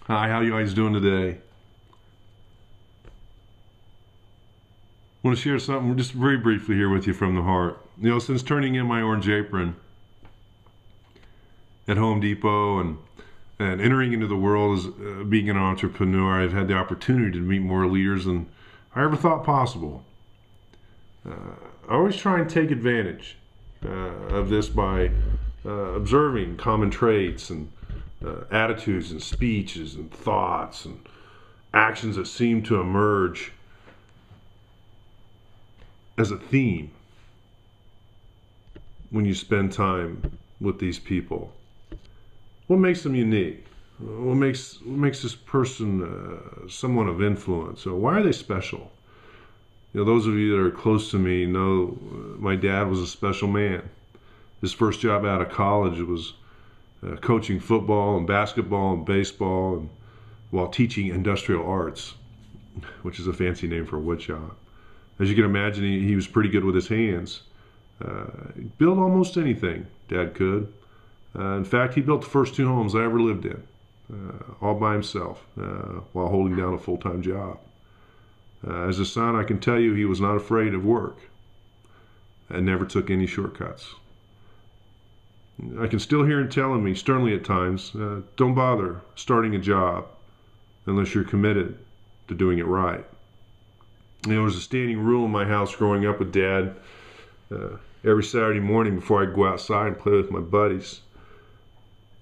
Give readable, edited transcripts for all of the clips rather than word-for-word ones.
Hi, how you guys doing today? I want to share something just very briefly here with you from the heart. Since turning in my orange apron at Home Depot and entering into the world as being an entrepreneur, I've had the opportunity to meet more leaders than I ever thought possible. I always try and take advantage of this by observing common traits and attitudes and speeches and thoughts and actions that seem to emerge as a theme when you spend time with these people. What makes them unique? What makes this person someone of influence? Or why are they special? Those of you that are close to me know my dad was a special man. His first job out of college was coaching football and basketball and baseball, and while teaching industrial arts, which is a fancy name for a wood shop. As you can imagine, he was pretty good with his hands. Build almost anything, Dad could. In fact, he built the first two homes I ever lived in, all by himself, while holding down a full-time job. As a son, I can tell you he was not afraid of work and never took any shortcuts. I can still hear him telling me sternly at times, don't bother starting a job unless you're committed to doing it right. There was a standing rule in my house growing up with Dad. Every Saturday morning before I'd go outside and play with my buddies,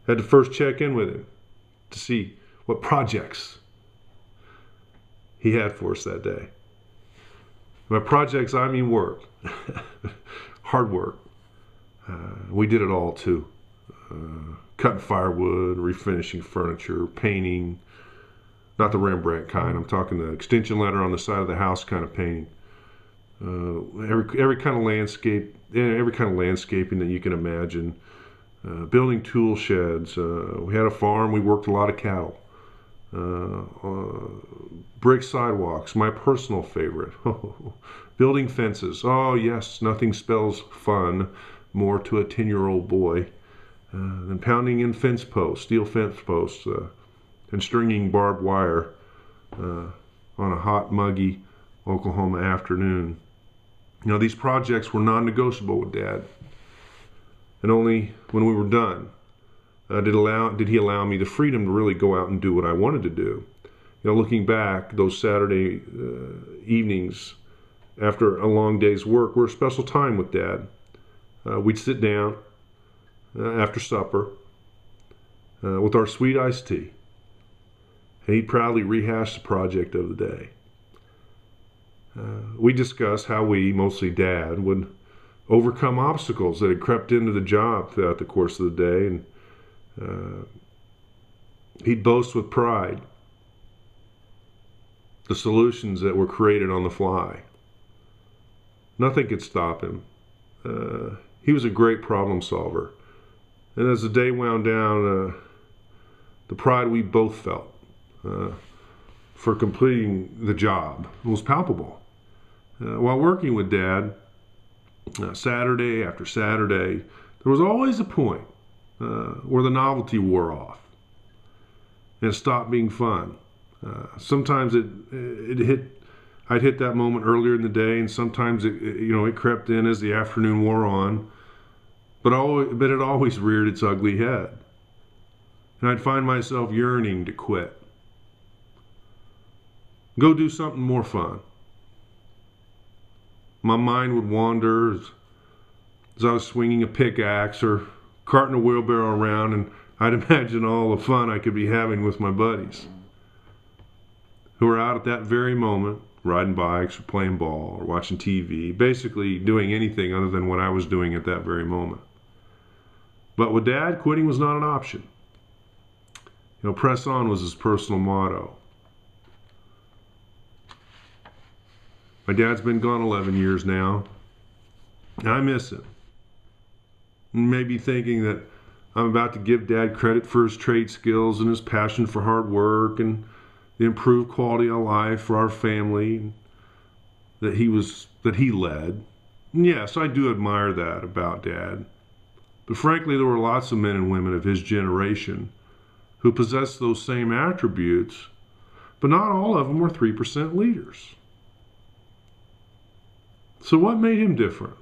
I had to first check in with him to see what projects he had for us that day. By projects, I mean work. Hard work. We did it all too. Cutting firewood, refinishing furniture, painting. Not the Rembrandt kind. I'm talking the extension ladder on the side of the house kind of painting. Every kind of landscape, every kind of landscaping that you can imagine. Building tool sheds. We had a farm. We worked a lot of cattle. Brick sidewalks, my personal favorite. Building fences. Oh yes, nothing spells fun more to a 10-year-old boy than pounding in fence posts, steel fence posts, and stringing barbed wire on a hot, muggy Oklahoma afternoon. These projects were non-negotiable with Dad. And only when we were done did he allow me the freedom to really go out and do what I wanted to do. Looking back, those Saturday evenings after a long day's work were a special time with Dad. We'd sit down after supper with our sweet iced tea. And he'd proudly rehash the project of the day. We discussed how we, mostly Dad, would overcome obstacles that had crept into the job throughout the course of the day. And he'd boast with pride the solutions that were created on the fly. Nothing could stop him. He was a great problem solver. And as the day wound down, the pride we both felt for completing the job was palpable. While working with Dad, Saturday after Saturday, there was always a point where the novelty wore off and it stopped being fun. Sometimes I'd hit that moment earlier in the day, and sometimes it crept in as the afternoon wore on. But it always reared its ugly head, and I'd find myself yearning to quit. Go do something more fun. My mind would wander as I was swinging a pickaxe or carting a wheelbarrow around, and I'd imagine all the fun I could be having with my buddies who were out at that very moment, riding bikes or playing ball or watching TV, basically doing anything other than what I was doing at that very moment. But with Dad, quitting was not an option. Press on was his personal motto. My dad's been gone 11 years now. I miss him. Maybe thinking that I'm about to give Dad credit for his trade skills and his passion for hard work and the improved quality of life for our family that he led. And yes, I do admire that about Dad. But frankly, there were lots of men and women of his generation who possessed those same attributes, but not all of them were 3% leaders. So what made him different?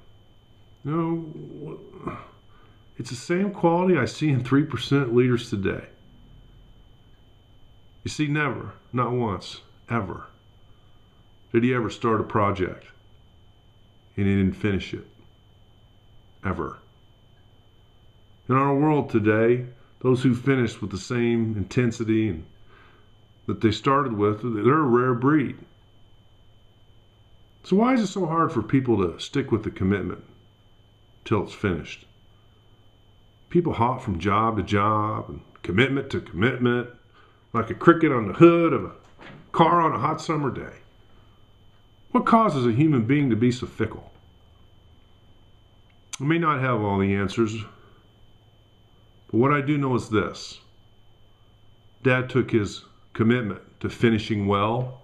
You know, it's the same quality I see in 3% leaders today. You see, never, not once, ever, did he ever start a project and he didn't finish it. Ever. In our world today, those who finish with the same intensity and that they started with, they're a rare breed. So why is it so hard for people to stick with the commitment till it's finished? People hop from job to job and commitment to commitment, like a cricket on the hood of a car on a hot summer day. What causes a human being to be so fickle? I may not have all the answers, but what I do know is this. Dad took his commitment to finishing well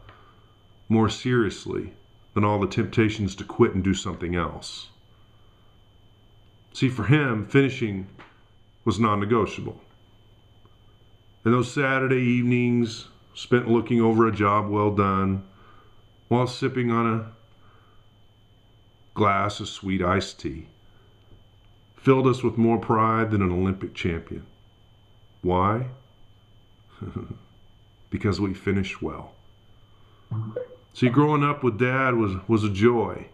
more seriously than all the temptations to quit and do something else. See, for him, finishing was non-negotiable. And those Saturday evenings spent looking over a job well done while sipping on a glass of sweet iced tea filled us with more pride than an Olympic champion. Why? Because we finished well. See, growing up with Dad was a joy.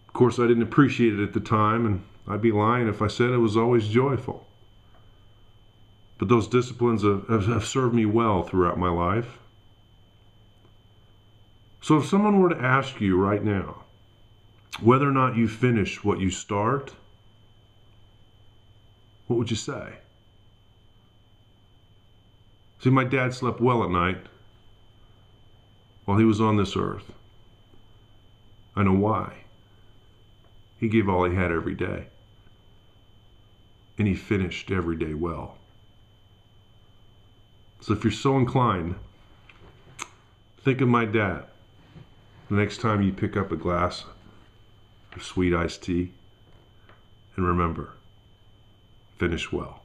Of course, I didn't appreciate it at the time, and I'd be lying if I said it was always joyful. But those disciplines have served me well throughout my life. So if someone were to ask you right now whether or not you finish what you start, what would you say? See, my dad slept well at night while he was on this earth. I know why. He gave all he had every day. And he finished every day well. So if you're so inclined, think of my dad the next time you pick up a glass of sweet iced tea. And remember, finish well.